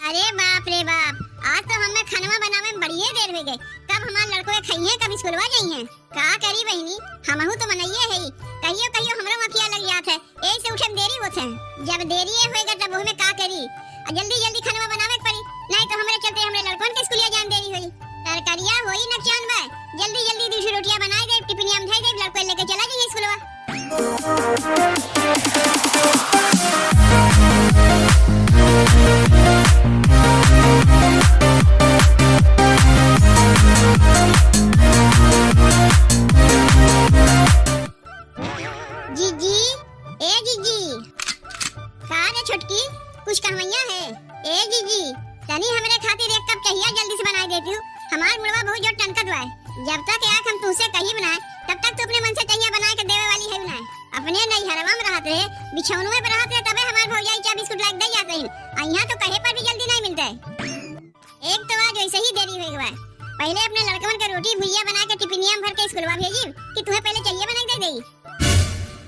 अरे बाप रे बाप, आज तो हमें खाना बनावे में बढ़िया देर हो गई। कब हमार लड़को खाइए कब स्कूलवा जाइए। का करी बहनी, हमहू तो बनाइए है। कहियो कहियो हमरो माफिया लग जात है, यही से उठे में देरी होत है। जब देरी होएगा तब में का करी, जल्दी जल्दी खाना बनावे पड़ी, नहीं तो हमरे चलते हमरे लड़कों के स्कूलिया जान देरी होई। तरकारिया होई न चांद बा, जल्दी जल्दी दूसरी रोटियां बनाई दे, टिफिनिया में धई दे, लड़को लेके चला जाइए स्कूलवा। जीजी, ए जीजी, का रे छोटकी, कुछ कहवैया है? ए जीजी, तनी हमरे खातिर एक कप चाहिए, जल्दी से बनाई देती हूँ। हमार मुड़वा बहुत जोर टनकत बा। जब तक आँख हम तुझसे कहीं बनाए, तब तक तू अपने मन से चाहिए बना के देवे वाली है ना। अपने नहीं हरवा में रहते है, बिछौनुए पे रहते है, तबे हमार भौजाई चाय बिस्कुट लाके दे जाते हैं। यहाँ तो कहे पर भी जल्दी नहीं मिलता है। एक तो आज वैसे ही देरी हुई बा। पहले अपने लड़कवन का रोटी भुजिया बना के टिफिनिया में भर के स्कूलवा भेजी कि तुम्हें पहले चाहिए बना के दे देई।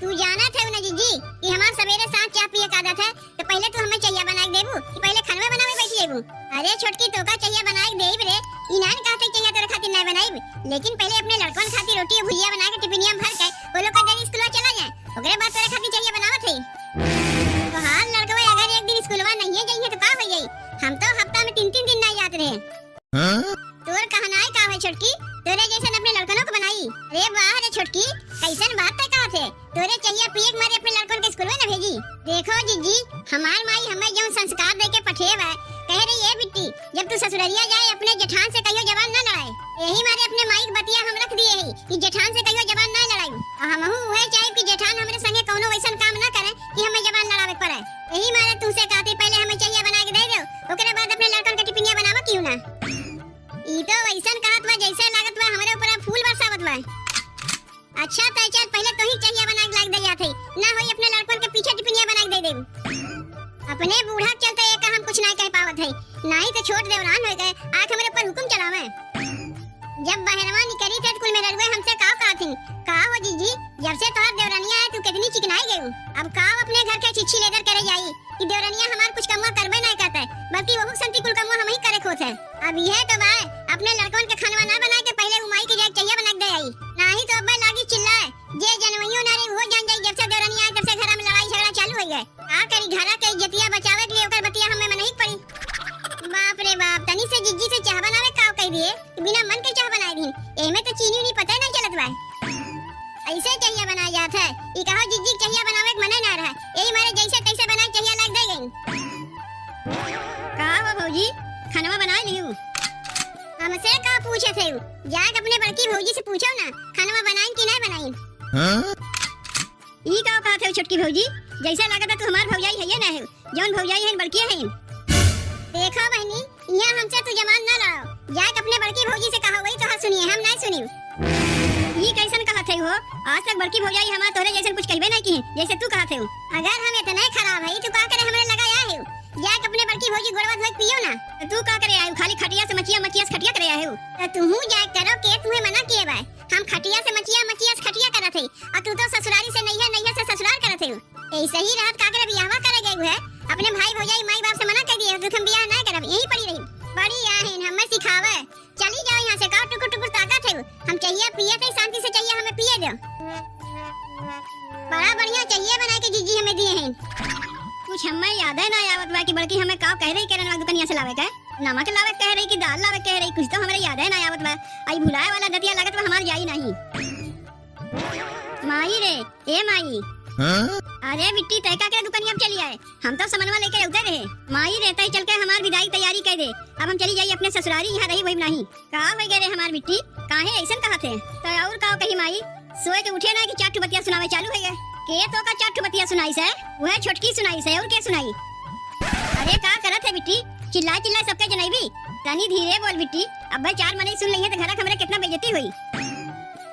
तू जाना था ना जीजी कि हमार सवेरे साथ चाय पिए का आदत है, तो पहले तू हमें चाहिए बना के देबू कि पहले खाना बनावे बैठी जेबू। अरे छोटकी, तो का चाहिए बना के देब रे, इनान कहते चाहिए तेरे खातिर नहीं बनाई, लेकिन पहले अपने लड़कन खातिर रोटी भुजिया बना के टिफिनिया में भर के वो लोग का जल्दी स्कूलवा चला जाए, ओकरे बाद तेरे खातिर चाहिए बनावत है। तो हाल लड़कवा अगर एक दिन स्कूलवा नहीं जाइए तो का हो जाई? हम तो हफ्ता में 3-3 दिन नहीं जाते रहे। तोर कहनाई का है छोटकी, तोरे जैसे अपने लड़कनों को बनाई। अरे वाह रे छोटकी, कैसन बात है कहा थे? तोरे चाहिए पिए मारे अपने लड़कन के स्कूल में न भेजी। देखो जीजी, हमार माई हमें जो संस्कार दे के पठेव है, कह रही है बिट्टी जब तू ससुररिया जाए अपने जेठान से कहियो जवान न लड़ाए। यही मारे अपने माई के बतिया हम रख दिए है कि जेठान से कहियो जवान न लड़ाई। और हमहू वह चाहे कि जेठान हमरे संगे कोनो वैसन काम न करे कि हमें जवान लड़ावे पड़े। यही मारे तुमसे कहते पहले हमें चाहिए बना के दे दो, ओकरे बाद अपने लड़कन के टिफिनिया बनावा क्यों ना। ई तो वैसन कहत बा जैसे लागत बा हमरे ऊपर फूल बरसावत बा। अच्छा तो चल पहले तो ही चाहिए बना के लाग दे जात है, ना होई अपने लड़कन के पीछे टिफिनिया बना के दे देबू। अपने बूढ़ा चलते एक हम कुछ नहीं कह पावत है, नहीं तो छोट देवरान हो गए आंख हमरे ऊपर हुकुम चलावे। जब बहरवा निकली थे स्कूल में रड़वे हमसे का थी का हो जीजी, जब से तोहर देवरानिया है तू कितनी चिकनाई गई। अब का अपने घर के चिट्ठी लेकर करे जाई कि देवरानिया हमार कुछ कमवा करबे नहीं करता है, बल्कि वो संती कुल कमवा हम ही करे खोत है। अब यह तो बा अपने लड़कन के खाना ना बना के पहले उमाई के जाके चाहिए बना के दे आई, नहीं तो अब्बा लागी चिल्लाए जे जनवइयो नारी वो जान जाई। जब से देवरानिया आई तब से घर में लड़ाई झगड़ा चालू हो गए। का करी घरा के इज्जतिया बचावे के लिए ओकर बतिया हमें मनही पड़ी। बाप रे बाप, तनी से जिज्जी से चाह बनावे का कह दिए कि बिना मन के चाह बनाई दी। एमे तो चीनी नहीं पता नहीं चलत बा, ऐसे चाहिए बनाया जात है। ई कहो जिज्जी चाहिए बनावे के मने ना रहा, यही मारे जैसे तैसे बनाई चाहिए लाग दे गई। का हो भौजी, खाना बना लियो? हमसे का पूछे थे? जाके अपने बड़की भौजी से पूछो ना खाना बनाई कि नहीं बनाई। ई का कहत है छोटकी भौजी, जैसा लागत है तू हमार भौजाई है या ना है, जौन भौजाई है बड़की है। देखो बहनी, यहाँ हमसे तू जमान ना लाओ, जाके अपने बड़की भौजी से कहो, वही तो हाथ सुनिए, हम नहीं सुनी। ये कैसन कहत है हो? आज तक बड़की भौजाई हमार तोरे जैसन कुछ कहबे नहीं की जैसे तू कहत है। अगर हम इतने खराब है तू का करे हमरे लगाया है? जाके अपने बड़की भौजी गोड़वा धोई पियो ना। तो तू का करे आयो? खाली खटिया से मचिया मचिया से खटिया करे आयो? तो तू जाके करो के तुम्हें मना किए बा। हम खटिया से मचिया मचिया से खटिया करत है, और तू तो ससुरारी से नैया से ससुराल करत है। ऐसे ही रात का करे बियाहवा करे गई है, अपने भाई भौजाई माई बाप से मना कर दिए तो हम बियाह नहीं करब, यही पड़ी रही। बड़ी आहें हमें सिखावे, चली जाओ यहाँ से, का टुकुर टुकुर ताकत है। हम चाहिए पिए थे शांति से चाहिए हमें पिए दो। बड़ा बढ़िया चाहिए बना के जीजी हमें दिए हैं। कुछ हमें याद है ना आवत बा कि बल्कि हमें का कह रही करन वाला दुकानिया से लावे का, नमक लावे कह रही कि दाल लावे कह रही, कुछ तो हमें याद है ना आवत बा। आई भुलाए वाला दतिया लागत बा हमार जाई नहीं। माई रे, ए माई। अरे बिट्टी तय का दुकानिया में चली आए, हम तो सामानवा लेके उतर रहे। माई रे तय चल के हमार विदाई तैयारी कर दे, अब हम चली जाई अपने ससुरारी, यहाँ रही वही नहीं। का हो गए रे हमार बिट्टी, काहे ऐसन कहत है? तो और का कही माई, सोए के उठे ना कि चार बतिया सुनावे चालू है के? तो का चार बतिया सुनाई से वह छोटकी सुनाई से और के सुनाई? अरे का करत है बिट्टी, चिल्ला चिल्ला सबके जनाईबी, तनी धीरे बोल बिट्टी। अब भाई चार मने सुन लई है तो घर हमरे कितना बेइज्जती हुई।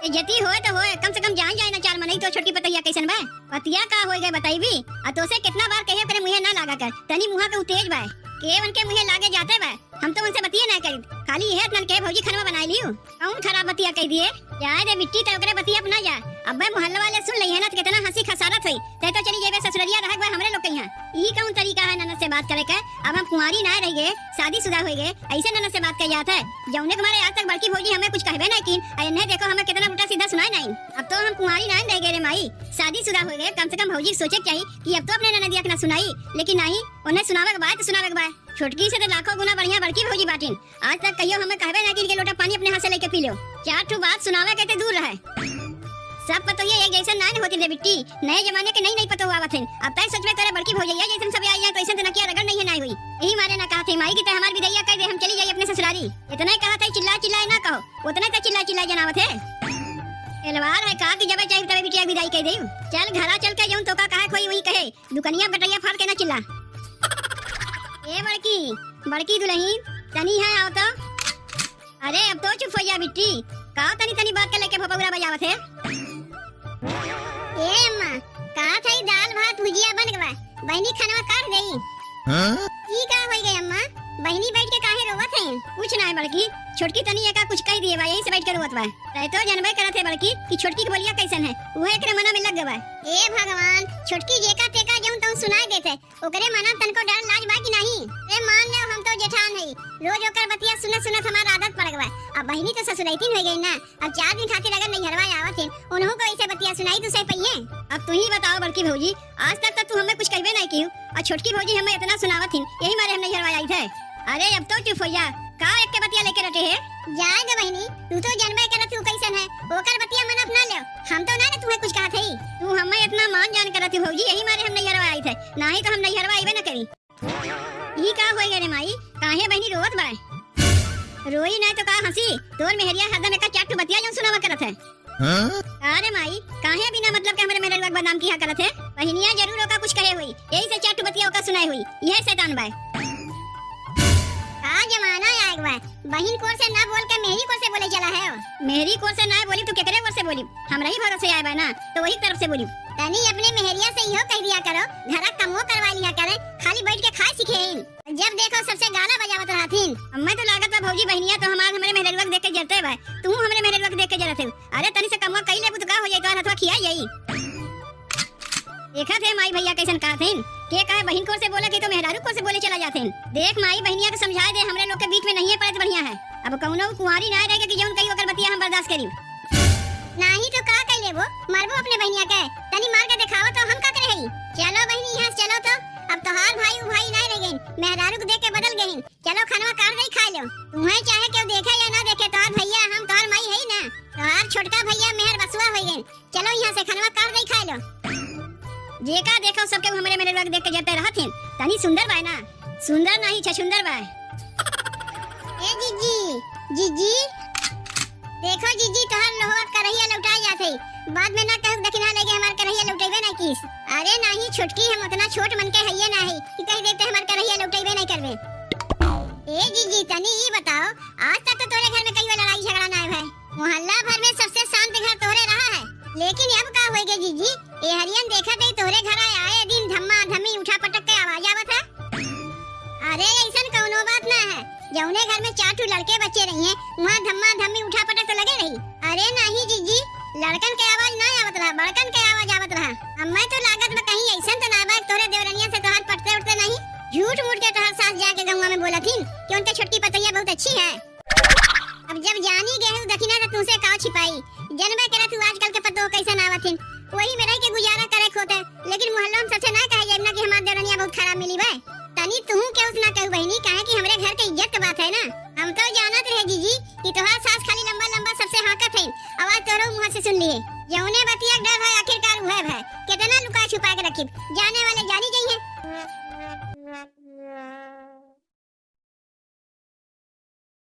इज्जती होए तो होए, कम से कम जान जाए ना चार मने तो छोटी पतैया कैसन बा? पतिया का होई गए बताईबी, आ तो से कितना बार कहे करे मुहे ना लागा कर, तनी मुहा के तेज बा के उनके मुहे लागे जाते बा। हम तो उनसे बतिया ना करी, खाली यह इतना के भौजी खाना बनाई लियो, कौन खराब बतिया कह दिए। जाए दे बिट्टी ते ओकरे बतिया अपना जा। अबे मोहल्ला वाले सुन लई है ना, तो कितना हंसी खसारत होई। ते तो चली जेबे ससुररिया रह गए हमरे लोग के यहाँ। ई कौन तरीका है ननद से बात करे के? अब हम कुंवारी ना रह गए, शादीशुदा हो गए, ऐसे ननद से बात कर जाता है। जौने हमारे आज तक बड़की भौजी हमें कुछ कहबे नहीं कीन, इन्हें देखो हमें कितना उल्टा सीधा सुनाए नहीं। अब तो हम कुंवारी ना रह गए रे माई, शादीशुदा हो गए। कम से कम भौजी सोचे चाहिए कि अब तो अपने ननदिया के ना सुनाई, लेकिन नहीं, उन्हें सुनावे के बाद सुनावे के बाद। छोटकी से तो लाखों गुना बढ़िया बड़की भौजी बाटिन। आज तक कहियो हमें कहबे ना कि लोटा पानी अपने हाथ से लेके पी लो। चार ठो बात सुनावे के ते दूर रहे। सब पतो ये एक जैसा ना होती रे बिट्टी, नए जमाने के नहीं पतो आवत है। अब तक सच में तेरे बड़की भौजैया जैसे सब आई जाए तो ऐसे तो नकिया रगड़ नहीं है ना हुई। यही मारे ना कहा थे माई की ते हमार विदैया कह दे, हम चली जाए अपने ससुरारी। इतना ही कहा था चिल्ला चिल्लाए ना कहो, उतना तो चिल्ला चिल्ला जनावत है। एलवार है का कि जब चाहिए तबे बिटिया विदाई कह दे। चल घरा चल के जऊं तो का कहे कोई वही कहे, दुकनिया बटैया फाड़ के ना चिल्ला। ए बड़की दुल्हन तनी है आओ तो। अरे अब तो चुप हो जा बिट्टी, का तनी तनी बात के लेके भपौरा बजावत है। ए अम्मा का थई दाल भात भुजिया बन गवा, बहनी खाना काट देई। हां ई का होई गई अम्मा, बहनी बैठ के काहे रोवत है? कुछ ना है बड़की, छोटकी तनी एका कुछ कह दिए बा, यही से बैठ के रोवत बा। तै तो जानबे करत है बड़की कि छोटकी के बोलिया कैसन है, वो एकरे मना में लग गवा। ए भगवान, छोटकी जेका तेका जऊं तो सुनाई देते, ओकरे मना तनको डर लाज बा कि नहीं? ए मान ले हम तो जेठान है, रोज ओकर बतिया सुनत सुनत हमार आदत पड़ गवा। अब बहनी तो ससुरैतिन हो गई ना, अब 4 दिन खातिर अगर नहीं हरवा आवत है, उन्हों को ऐसे बतिया सुनाई तो सही पइए। अब तू ही बताओ बड़की भौजी, आज तक तो तू हमें कुछ कहबे नहीं कियो, और छोटकी भौजी हमें इतना सुनावत हिन, यही मारे हम नहीं हरवा आई थे। अरे अब तो चुप हो जा, का एक के बतिया लेके रटे है? जाए दे बहनी, तू तो जानबे करत तू कैसन है, ओकर बतिया मन अपना ले। हम तो ना तुम्हें कुछ कहा थई, तू हमें इतना मान जान करत भौजी, यही मारे हम नहीं हरवा आई थे, नहीं तो हम नहीं हरवा आईबे ना करी। ई का होई गे रे माई, काहे बहनी रोवत बा? रोई नहीं तो का हंसी, तोर मेहरिया हरदम एक चाटू बतिया जौन सुनावा करत है। अरे माई काहे बिना मतलब के हमरे मेरे लोग बदनाम किया करत है? बहनिया जरूर ओका कुछ कहे हुई, यही से चाटू बतिया ओका सुनाई हुई, यह शैतान बा। का जमाना आएगा बा, बहन कोर से ना बोल के मेहरी कोर से बोले चला है। मेहरी कोर से ना बोली तो केकरे कोर से बोली? हमरा ही भरोसे आए बा ना, तो वही तरफ से बोली। तनी अपने मेहरिया से इहो कह दिया करो, घरा कमो करवा लिया करे, खाली बैठ के खाए सीखेइन। जब देखो सबसे गाना बजावत रहथिन। हमें तो लागत बा भौजी बहनिया तो हमार हमरे मेहरे लोग देख के जरते बा, तू हमरे मेहरे लोग देख के जरत है। अरे तनी से कमवा कई लेबू तो का हो जाई, तोर हथवा खिया जाई। देखा थे माई भैया कैसन कहा थे के कहे बहन को से बोले कि तो मेहरारू को से बोले चला जाते हैं। देख माई बहनिया को समझा दे, हमरे लोग के बीच में नहीं है पड़े बढ़िया है। अब कौनो कुंवारी ना रहेगा कि जौन कई ओकर बतिया हम बर्दाश्त करी। नहीं तो का कह लेबो, मारबो अपने बहनिया के, तनी मार के दिखाओ तो हम का करे हई। चलो बहनी यहां से चलो तो, अब तो हार भाई भाई नहीं रह गइन, मेहरारू को देख के बदल गइन। चलो खाना काट गई खा लो, तुम्हें चाहे क्यों देखे या ना देखे, तोहार भैया हम तोहार माई है ना, तोहार छोटका भैया मेहर बसुआ हो गइन। चलो यहां से खाना काट गई खा लो। जेका देखो सबके हमरे मेरे लोग देख के जते रहथिन, तनी सुंदर बा ना, सुंदर नहीं छछुंदर बा। ए जीजी देखो जीजी, तोहर लोहा करहिया लौटाई जाथे, बाद में ना कहू दखिना लेके हमार करहिया लौटेबे नहीं किस। अरे नहीं छोटकी, हम उतना छोट मन के हइये ना है कि कह देते हमार करहिया लौटेबे नहीं करबे। ए जीजी तनी ई बताओ, आज तक तो तोरे घर में कई लड़ाई झगड़ा ना है, मोहल्ला भर में सबसे शांत घर तोरे रहा है, लेकिन अब का होएगे जीजी? ए हरियन देखा दे तोरे घर आए दिन धम्मा धम्मी उठा पटक के आवाज आवत है। अरे ऐसन कौनो बात ना है, जौने घर में 4 लड़के बच्चे रही हैं, वहाँ धम्मा धम्मी उठा पटक तो लगे रही। अरे नहीं जीजी, लड़कन के आवाज ना आवत रहा, बड़कन के आवाज आवत रहा। अम्मा तो लागत में कहीं ऐसन तो ना बा तोरे देवरनिया से तोहार पटते उठते नहीं, झूठ मूठ के तोहार सास जाके गंगा में बोला थी कि उनके छोटकी पतैया बहुत अच्छी है। अब जब जानी गेहूं दखिना तो तुमसे का छिपाई, जनबे करे तू आजकल के पतो कैसन आवथिन, वही में रह के गुजारा करे खोते, लेकिन मोहल्ला में सबसे ना कहे जाए ना कि हमार देवरनिया बहुत खराब मिली बा। तनी तू के उस ना कहू बहनी, काहे कि हमरे घर के इज्जत के बात है ना। हम तो जानत रहे जीजी कि तोहार सास खाली लंबा लंबा सबसे हाकत है, आवाज तोरो मुंह से सुन लिए। जौने बतिया डर है आखिरकार उहे है, कितना लुका छुपा के रखी, जाने वाले जानी गई है।